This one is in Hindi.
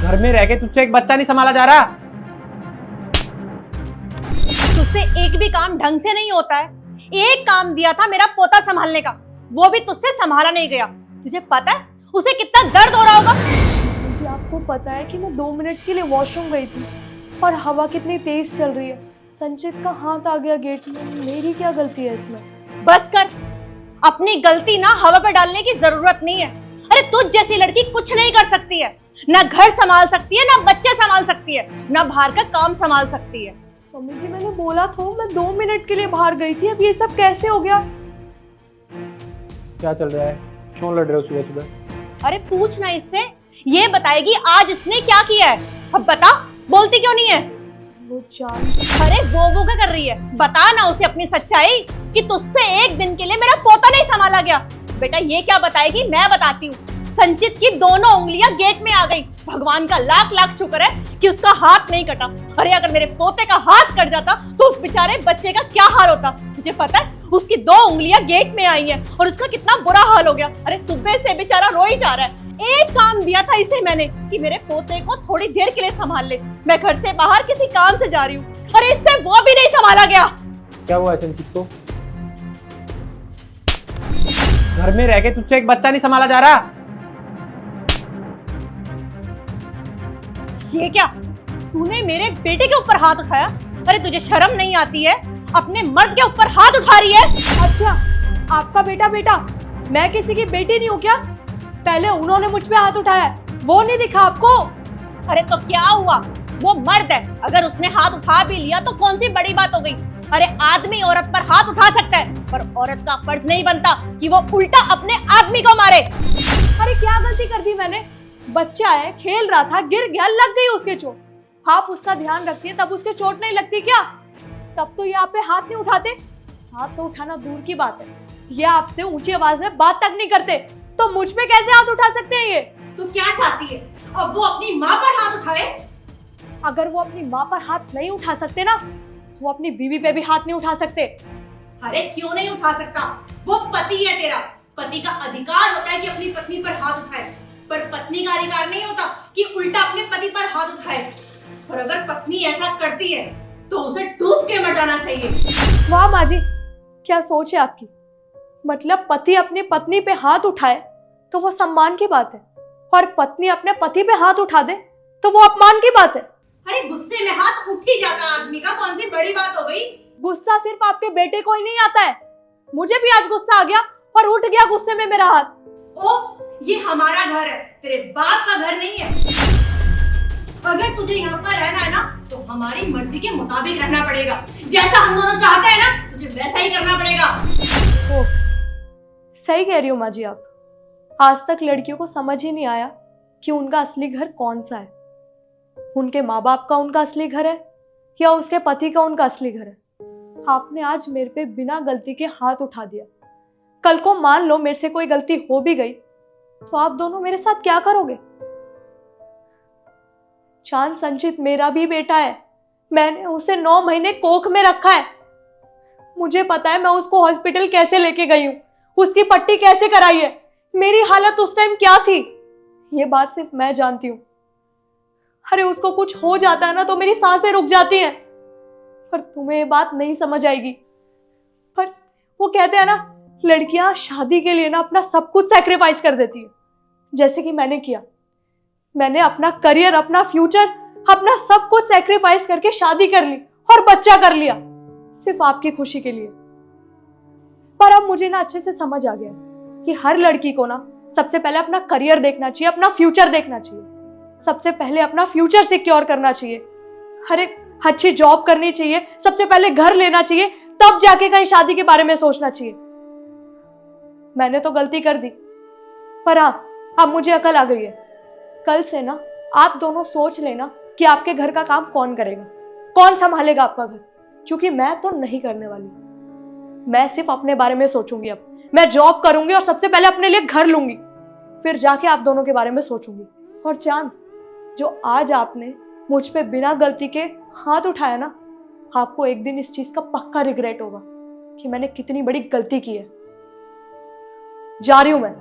घर में रह के तुझसे एक बच्चा नहीं संभाला जा रहा। तुझसे एक भी काम ढंग से नहीं होता है। एक काम दिया था मेरा पोता संभालने का, वो भी तुझसे संभाला नहीं गया। तुझे पता है उसे कितना दर्द हो रहा होगा। जी आपको पता है कि मैं 2 मिनट के लिए वॉशरूम गई थी और हवा कितनी तेज चल रही है। संचित का हाथ आ गया गेट में, मेरी क्या गलती है इसमें? बस कर, अपनी गलती ना हवा पे डालने की जरूरत नहीं है। अरे तुझ जैसी लड़की कुछ नहीं कर सकती है, ना घर संभाल सकती है, ना बच्चे संभाल सकती है, ना बाहर का काम संभाल सकती है। मम्मी जी मैंने बोला तो मैं 2 मिनट के लिए बाहर गई थी, अब ये सब कैसे हो गया? क्या चल रहा है? क्यों लड़ रहे हो सुबह सुबह? अरे पूछ ना इससे, ये बताएगी आज इसने क्या किया है। अब बता, बोलती क्यों नहीं है? वो जान। अरे वो क्या कर रही है? बता ना उसे अपनी सच्चाई कि तुझसे एक दिन के लिए मेरा पोता नहीं संभाला गया। बेटा ये क्या बताएगी, मैं बताती हूँ। संचित की दोनों उंगलियां गेट में आ गई। भगवान का लाख लाख शुक्र है कि उसका हाथ नहीं कटा। अरे अगर मेरे पोते का हाथ कट जाता तो उस बेचारे बच्चे का क्या हाल होता। तुझे पता है उसकी 2 उंगलियां गेट में आई हैं और उसका कितना बुरा हाल हो गया। अरे सुबह से बेचारा रो ही जा रहा है। एक काम दिया था इसे मैंने कि मेरे पोते को थोड़ी देर के लिए संभाल ले। मैं घर से बाहर किसी काम से जा रही हूँ, अरे इससे वो भी नहीं संभाला गया। क्या हुआ है संचित को? घर में रह के तुझसे एक बच्चा नहीं संभाला जा रहा। ये क्या, तूने मेरे बेटे के ऊपर हाथ उठाया? अरे तुझे शर्म नहीं आती है? अपने मर्द के ऊपर हाथ उठा रही है। अच्छा आपका बेटा, मैं किसी की बेटी नहीं हूँ क्या? पहले उन्होंने मुझ पे हाथ उठाया, वो नहीं दिखा आपको? अरे तो क्या हुआ, वो मर्द है, अगर उसने हाथ उठा भी लिया तो कौन सी बड़ी बात हो गई। अरे आदमी औरत पर हाथ उठा सकता है, पर औरत का फर्ज नहीं बनता कि वो उल्टा अपने आदमी को मारे। अरे क्या गलती कर दी मैंने? बच्चा है, खेल रहा था, गिर गया, लग गई उसके चोट। आप उसका ध्यान रखती है तब उसके चोट नहीं लगती क्या? तब तो ये आप पे हाथ नहीं उठाते। हाथ तो उठाना दूर की बात है, ये आपसे ऊंची आवाज में बात तक नहीं करते, तो मुझ पे कैसे हाथ उठा सकते हैं ये? तू क्या चाहती है, अब वो अपनी माँ पर हाथ उठाए? अगर वो अपनी माँ पर हाथ नहीं उठा सकते ना, तो वो अपनी बीवी पे भी हाथ नहीं उठा सकते। अरे क्यों नहीं उठा सकता? वो पति है तेरा, पति का अधिकार होता है कि अपनी पत्नी पर हाथ उठाए, पर पत्नी का अधिकार नहीं होता कि उल्टा अपने पति पर हाथ उठाए। और अगर पत्नी ऐसा करती है तो उसे डूब के मर जाना चाहिए। वाह माँ जी, क्या सोच है आपकी। मतलब पति अपनी पत्नी पे हाथ उठाए तो वो सम्मान की बात है, और पत्नी अपने पति पे हाथ उठा दे तो वो अपमान की बात है। अरे गुस्से में हाथ उठ ही जाता आदमी का, कौन सी बड़ी बात हो गई। गुस्सा सिर्फ आपके बेटे को ही नहीं आता है, मुझे भी आज गुस्सा आ गया और उठ गया गुस्से में मेरा हाथ। ओ, ये हमारा घर है, तेरे बाप का घर नहीं है। अगर तुझे यहाँ पर रहना है ना तो हमारी मर्जी के मुताबिक रहना पड़ेगा। जैसा हम दोनों चाहते हैं ना तुझे वैसा ही करना पड़ेगा। ओह, सही कह रही हो माँ जी आप। आज तक लड़कियों को समझ ही नहीं आया कि उनका असली घर कौन सा है। उनके माँ बाप का उनका असली घर है या उसके पति का उनका असली घर है। आपने आज मेरे पे बिना गलती के हाथ उठा दिया। कल को मान लो मेरे से कोई गलती हो भी गई तो आप दोनों मेरे साथ क्या करोगे? चांद संचित मेरा भी बेटा है, मैंने उसे 9 महीने कोख में रखा है। मुझे पता है मैं उसको हॉस्पिटल कैसे लेके गई हूँ, उसकी पट्टी कैसे कराई है, मेरी हालत उस टाइम क्या थी, ये बात सिर्फ मैं जानती हूँ। अरे उसको कुछ हो जाता है ना तो मेरी सांसें रुक जाती हैं, पर तुम्हें ये बात नहीं समझ आएगी। पर वो कहते हैं ना, लड़कियां शादी के लिए ना अपना सब कुछ सैक्रिफाइस कर देती है, जैसे कि मैंने किया। मैंने अपना करियर, अपना फ्यूचर, अपना सब कुछ सैक्रिफाइस करके शादी कर ली और बच्चा कर लिया, सिर्फ आपकी खुशी के लिए। पर अब मुझे ना अच्छे से समझ आ गया कि हर लड़की को ना सबसे पहले अपना करियर देखना चाहिए, अपना फ्यूचर देखना चाहिए। सबसे पहले अपना फ्यूचर सिक्योर करना चाहिए। हर एक अच्छी जॉब करनी चाहिए, सबसे पहले घर लेना चाहिए, तब जाके कहीं शादी के बारे में सोचना चाहिए। मैंने तो गलती कर दी, पर हाँ अब मुझे अकल आ गई है। कल से ना आप दोनों सोच लेना कि आपके घर का काम कौन करेगा, कौन संभालेगा आपका घर, क्योंकि मैं तो नहीं करने वाली। मैं सिर्फ अपने बारे में सोचूंगी। अब मैं जॉब करूंगी और सबसे पहले अपने लिए घर लूंगी, फिर जाके आप दोनों के बारे में सोचूंगी। और चांद, जो आज आपने मुझ पे बिना गलती के हाथ उठाया ना, आपको एक दिन इस चीज का पक्का रिग्रेट होगा कि मैंने कितनी बड़ी गलती की है। जा रही हूं मैं।